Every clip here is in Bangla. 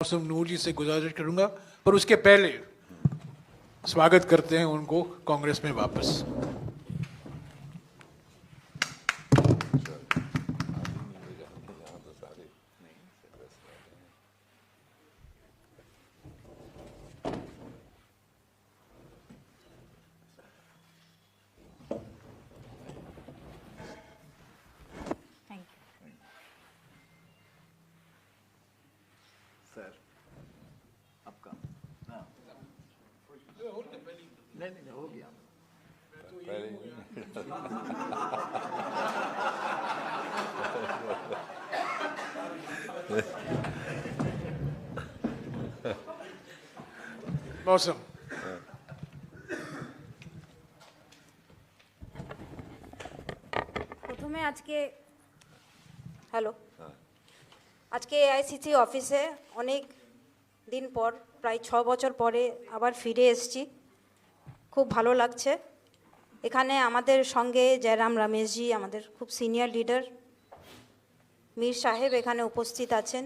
मौसम नूर जी से गुजारिश करूंगा, पर उसके पहले स्वागत करते हैं उनको कांग्रेस में वापस। सर आपका नहीं हो गया। मौसम প্রথমে আজকে হ্যালো আজকে এআইসিসি অফিসে অনেক দিন পর প্রায় 6 বছর পরে আবার ফিরে এসেছি। খুব ভালো লাগছে। এখানে আমাদের সঙ্গে জয়রাম রমেশজি, আমাদের খুব সিনিয়র লিডার, মীর সাহেব এখানে উপস্থিত আছেন,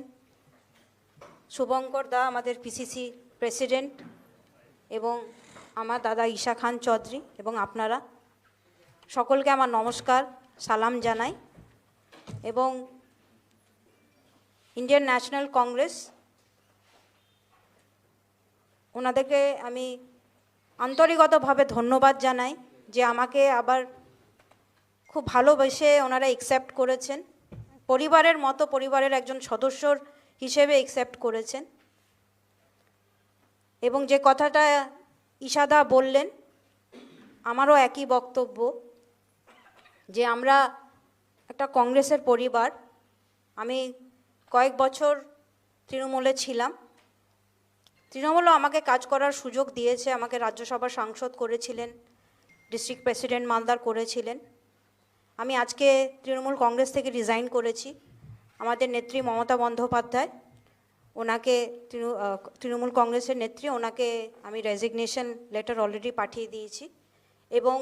শুভঙ্কর দা আমাদের পিসিসি প্রেসিডেন্ট, এবং আমার দাদা ঈশা খান চৌধুরী, এবং আপনারা সকলকে আমার নমস্কার, সালাম জানাই। এবং ইন্ডিয়ান ন্যাশনাল কংগ্রেস ওনাদেরকে আমি আন্তরিকতাভাবে ধন্যবাদ জানাই যে আমাকে আবার খুব ভালোবেসে ওনারা অ্যাকসেপ্ট করেছেন, পরিবারের মতো, পরিবারের একজন সদস্যর হিসেবে অ্যাকসেপ্ট করেছেন। এবং যে কথাটা ঈশাদা বললেন, আমারও একই বক্তব্য যে আমরা একটা কংগ্রেসের পরিবার। আমি কয়েক বছর তৃণমূলে ছিলাম, তৃণমূলও আমাকে কাজ করার সুযোগ দিয়েছে, আমাকে রাজ্যসভার সাংসদ করেছিলেন, ডিস্ট্রিক্ট প্রেসিডেন্ট মালদার করেছিলেন। আমি আজকে তৃণমূল কংগ্রেস থেকে রিজাইন করেছি। আমাদের নেত্রী মমতা বন্দ্যোপাধ্যায়, ওনাকে তৃণমূল কংগ্রেসের নেত্রী, ওনাকে আমি রেজিগনেশন লেটার অলরেডি পাঠিয়ে দিয়েছি, এবং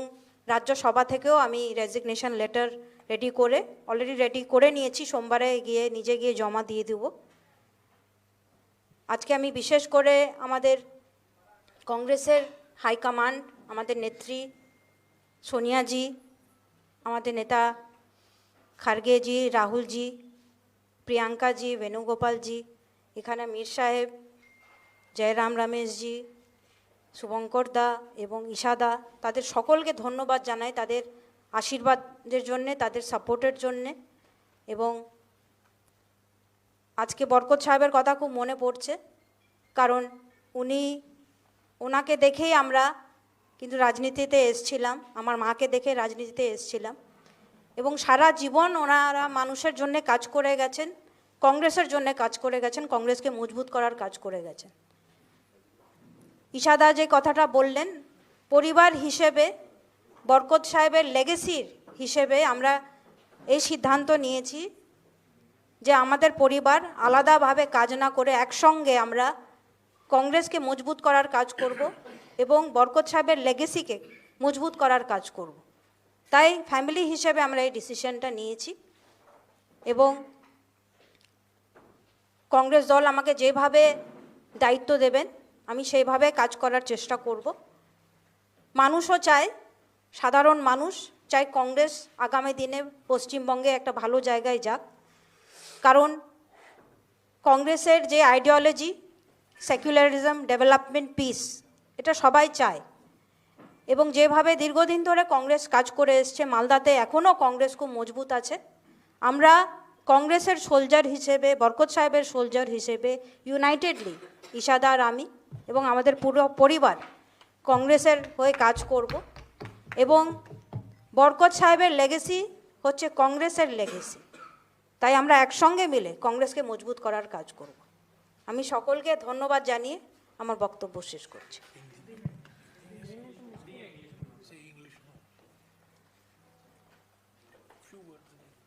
রাজ্যসভা থেকেও আমি রেজিগনেশন লেটার অলরেডি রেডি করে নিয়েছি। সোমবারে নিজে গিয়ে জমা দিয়ে দেব। আজকে আমি বিশেষ করে আমাদের কংগ্রেসের হাইকমান্ড, আমাদের নেত্রী সোনিয়াজি, আমাদের নেতা খার্গেজি, রাহুলজি, প্রিয়াঙ্কাজি, বেণুগোপালজি, এখানে মীর সাহেব, জয়রাম রমেশজি, শুভঙ্কর দা এবং ঈশাদা, তাদের সকলকে ধন্যবাদ জানাই তাদের আশীর্বাদের জন্যে, তাদের সাপোর্টের জন্যে। এবং আজকে বরকত সাহেবের কথা খুব মনে পড়ছে, কারণ ওনাকে দেখেই আমরা কিন্তু রাজনীতিতে এসছিলাম, আমার মাকে দেখে রাজনীতিতে এসছিলাম, এবং সারা জীবন ওনারা মানুষের জন্য কাজ করে গেছেন, কংগ্রেসের জন্য কাজ করে গেছেন, কংগ্রেসকে মজবুত করার কাজ করে গেছেন। ঈশাদা যে কথাটা বললেন, পরিবার হিসেবে বরকত সাহেবের লেগেসির হিসেবে আমরা এই সিদ্ধান্ত নিয়েছি যে আমাদের পরিবার আলাদাভাবে কাজ না করে একসঙ্গে আমরা কংগ্রেসকে মজবুত করার কাজ করব এবং বরকত সাহেবের লেগেসিকে মজবুত করার কাজ করব। তাই ফ্যামিলি হিসেবে আমরা এই ডিসিশনটা নিয়েছি, এবং কংগ্রেস দল আমাকে যেভাবে দায়িত্ব দেবেন আমি সেইভাবে কাজ করার চেষ্টা করব। মানুষও চায়, সাধারণ মানুষ চায় কংগ্রেস আগামী দিনে পশ্চিমবঙ্গে একটা ভালো জায়গায় যাক, কারণ কংগ্রেসের যে আইডিওলজি, সেকুলারিজম, ডেভেলপমেন্ট, পিস, এটা সবাই চায়। এবং যেভাবে দীর্ঘদিন ধরে কংগ্রেস কাজ করে এসছে, মালদাতে এখনও কংগ্রেস খুব মজবুত আছে। আমরা কংগ্রেসের সোলজার হিসেবে, বরকত সাহেবের সোলজার হিসেবে ইউনাইটেডলি ঈশাদা আর আমি এবং আমাদের পুরো পরিবার কংগ্রেসের হয়ে কাজ করব। এবং বরকত সাহেবের লেগেসি হচ্ছে কংগ্রেসের লেগেসি, তাই আমরা একসঙ্গে মিলে কংগ্রেসকে মজবুত করার কাজ করব। আমি সকলকে ধন্যবাদ জানিয়ে আমার বক্তব্য শেষ করছি।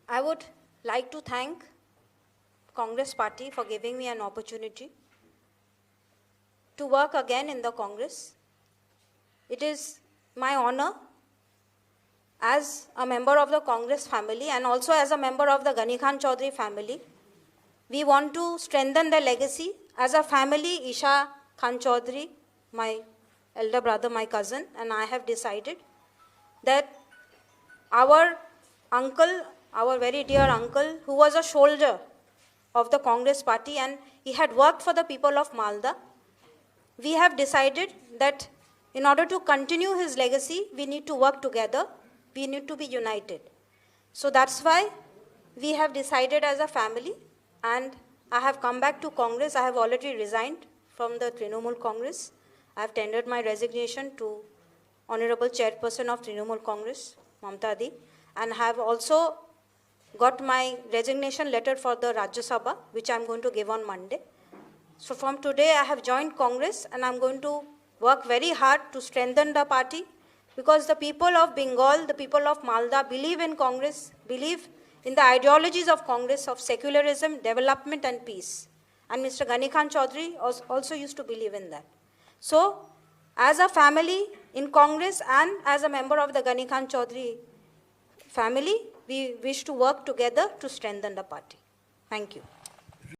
I would like to thank Congress Party for giving me an opportunity to work again in the Congress. It is my honor as a member of the Congress family and also as a member of the Ghani Khan Chaudhary family. We want to strengthen the legacy as a family, Isha Khan Chaudhary, my elder brother, my cousin, and I have decided that our uncle, our very dear uncle, who was a soldier of the Congress party and he had worked for the people of Malda, we have decided that in order to continue his legacy, we need to work together, we need to be united. So that's why we have decided as a family, and I have come back to Congress. I have already resigned from the Trinamool Congress. I have tendered my resignation to Honorable Chairperson of Trinamool Congress, Mamta Di, and have also got my resignation letter for the Rajya Sabha, which I am going to give on Monday. So from today, I have joined Congress, and I am going to work very hard to strengthen the party, because the people of Bengal, the people of Malda believe in Congress, believe in the ideologies of Congress of secularism, development and peace. And Mr. Ghani Khan Chaudhary also used to believe in that. So, as a family in Congress and as a member of the Ghani Khan Chaudhary family, we wish to work together to strengthen the party. Thank you.